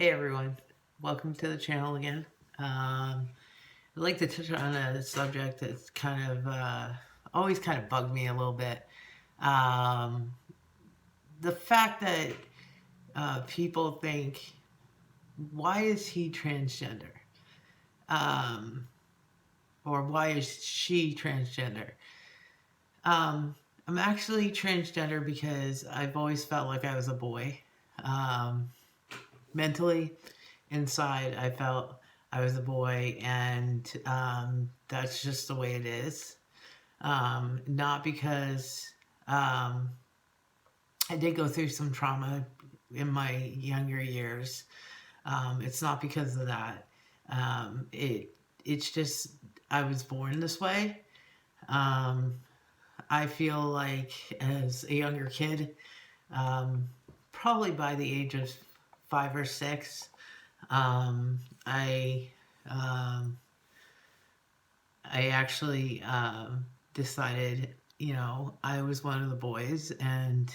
Hey everyone, welcome to the channel again. I'd like to touch on a subject that's always kind of bugged me a little bit. Um, the fact that people think, why is he transgender? Um, or why is she transgender? I'm actually transgender because I've always felt like I was a boy. Um, Mentally, inside, I felt I was a boy, and that's just the way it is. Not because I did go through some trauma in my younger years. It's not because of that. It's just I was born this way. Um, I feel like as a younger kid, um, probably by the age of 5 or 6, Um, I um, I actually decided, I was one of the boys, and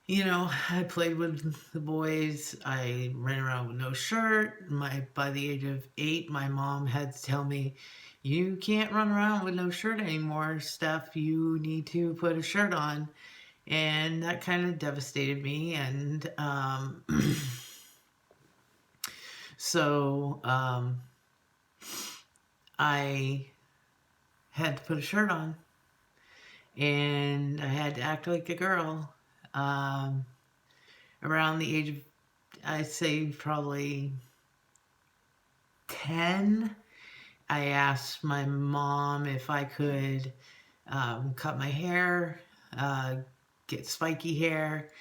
I played with the boys. I ran around with no shirt. By the age of 8, my mom had to tell me, "You can't run around with no shirt anymore, Steph. You need to put a shirt on." And that kind of devastated me, and so I had to put a shirt on, and I had to act like a girl. Um, Around the age of, I'd say probably 10, I asked my mom if I could cut my hair, uh, get spiky hair.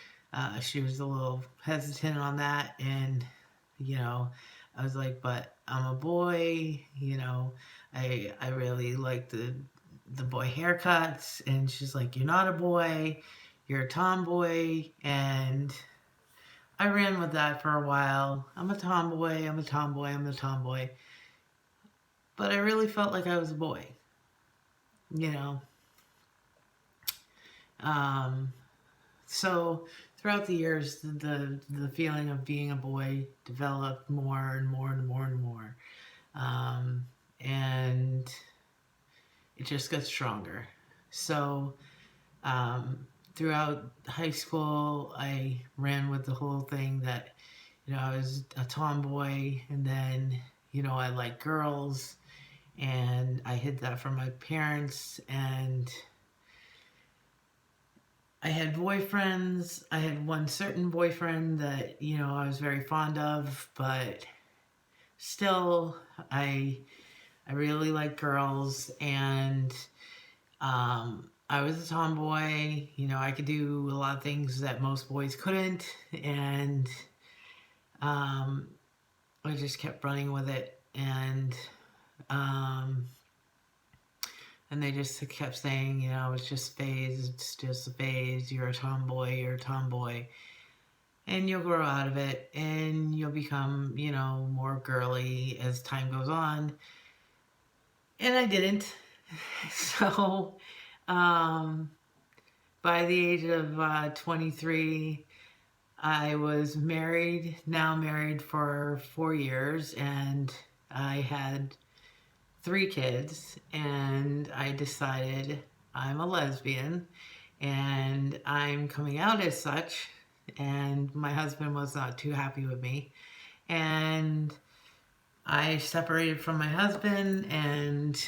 She was a little hesitant on that, and you know, I was like, "But I'm a boy," I really like the boy haircuts, and she's like, "You're not a boy, you're a tomboy," and I ran with that for a while. I'm a tomboy, I'm a tomboy, I'm a tomboy. But I really felt like I was a boy, you know. Um, so throughout the years, the feeling of being a boy developed more and more and more and more, and it just got stronger. So um, throughout high school, I ran with the whole thing that I was a tomboy, and then I liked girls, and I hid that from my parents, and I had boyfriends. I had one certain boyfriend that I was very fond of, but still, I really like girls, and I was a tomboy. I could do a lot of things that most boys couldn't, and um, I just kept running with it, um, and they just kept saying, it's just phase, it's just a phase. You're a tomboy, you're a tomboy, and you'll grow out of it, and you'll become, more girly as time goes on. And I didn't. So, um, by the age of 23, I was now married for 4 years, and I had 3 kids, and I decided I'm a lesbian, and I'm coming out as such, and my husband was not too happy with me, and I separated from my husband, and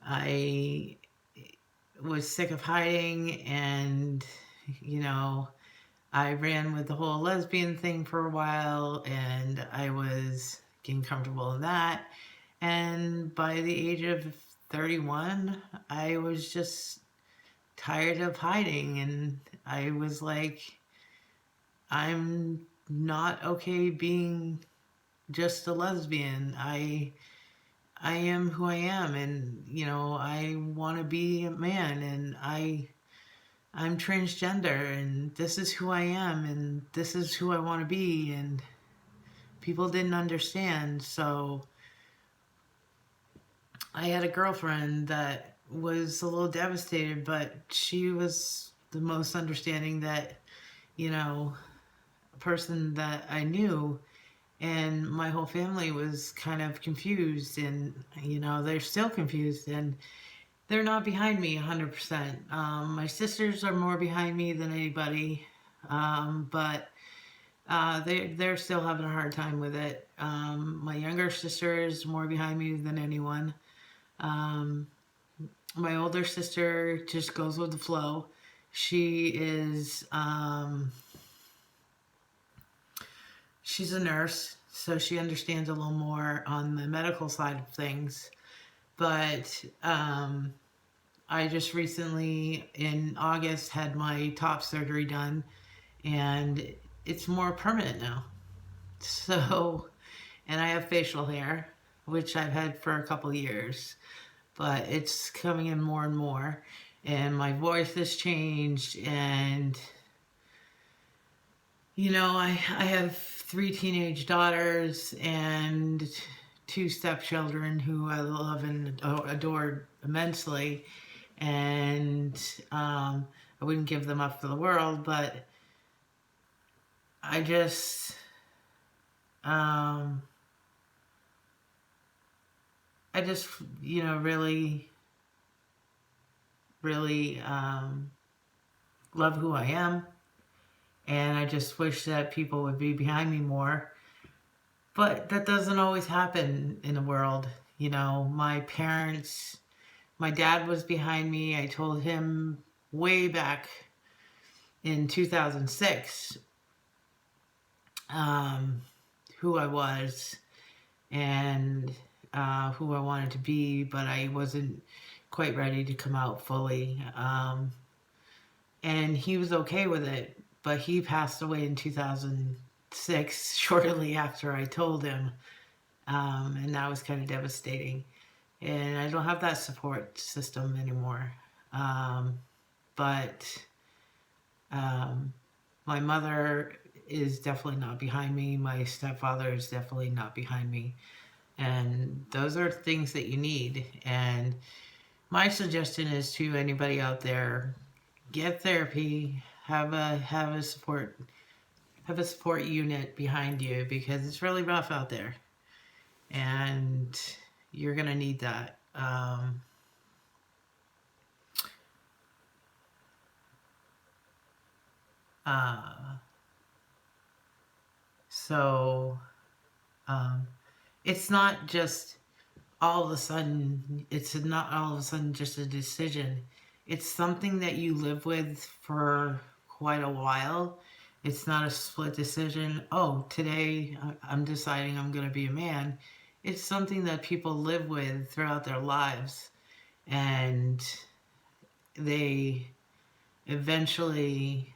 I was sick of hiding, and I ran with the whole lesbian thing for a while, and I was getting comfortable in that. And by the age of 31, I was just tired of hiding, and I was like, I'm not okay being just a lesbian. I am who I am, and I want to be a man, and I'm transgender, and this is who I am, and this is who I want to be, and people didn't understand. So I had a girlfriend that was a little devastated, but she was the most understanding, that you know person that I knew, and my whole family was kind of confused, and they're still confused, and they're not behind me 100%. My sisters are more behind me than anybody, but they're still having a hard time with it. My younger sister is more behind me than anyone. Um, my older sister just goes with the flow. She is she's a nurse, so she understands a little more on the medical side of things. But I just recently, in August, had my top surgery done, and it's more permanent now. So, and I have facial hair, which I've had for a couple years, but it's coming in more and more. And my voice has changed, and I have 3 teenage daughters and 2 stepchildren who I love and adore immensely. And I wouldn't give them up for the world, but I just, um, really, really love who I am. And I just wish that people would be behind me more. But that doesn't always happen in the world. My parents, my dad was behind me. I told him way back in 2006 who I was and who I wanted to be, but I wasn't quite ready to come out fully. And he was okay with it, but he passed away in 2006, shortly after I told him. And that was kind of devastating. And I don't have that support system anymore. But my mother is definitely not behind me. My stepfather is definitely not behind me. And those are things that you need. And my suggestion is to anybody out there, get therapy, have a support unit behind you, because it's really rough out there. And you're going to need that. So it's not just all of a sudden, it's not all of a sudden just a decision. It's something that you live with for quite a while. It's not a split decision. Oh, today I'm deciding I'm going to be a man. It's something that people live with throughout their lives, and they eventually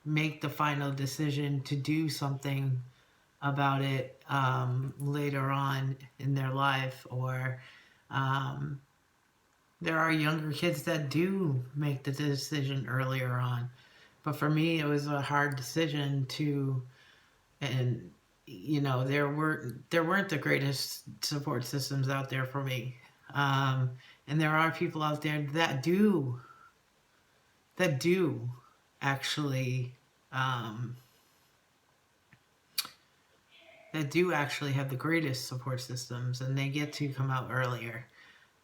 make the final decision to do something about it later on in their life. Or there are younger kids that do make the decision earlier on. But for me, it was a hard decision to, and there weren't the greatest support systems out there for me. And there are people out there that do actually have the greatest support systems, and they get to come out earlier.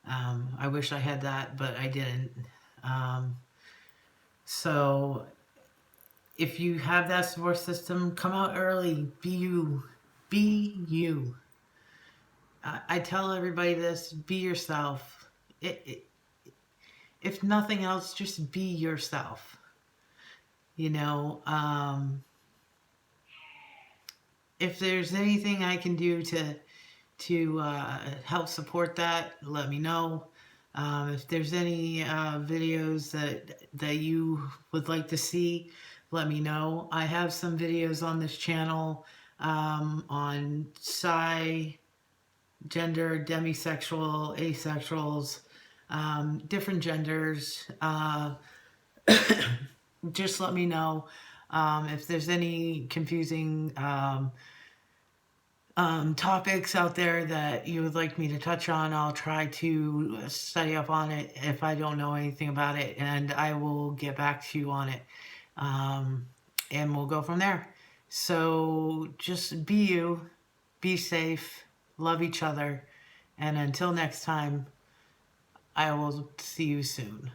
I wish I had that, but I didn't. So if you have that support system, come out early. Be you. Be you. I tell everybody this: be yourself. If nothing else, just be yourself. If there's anything I can do to help support that, let me know. If there's any videos that you would like to see, let me know. I have some videos on this channel on gender, demisexual, asexuals, different genders. Just let me know if there's any confusing topics out there that you would like me to touch on. I'll try to study up on it if I don't know anything about it, and I will get back to you on it. And we'll go from there. So just be you, be safe, love each other, and until next time, I will see you soon.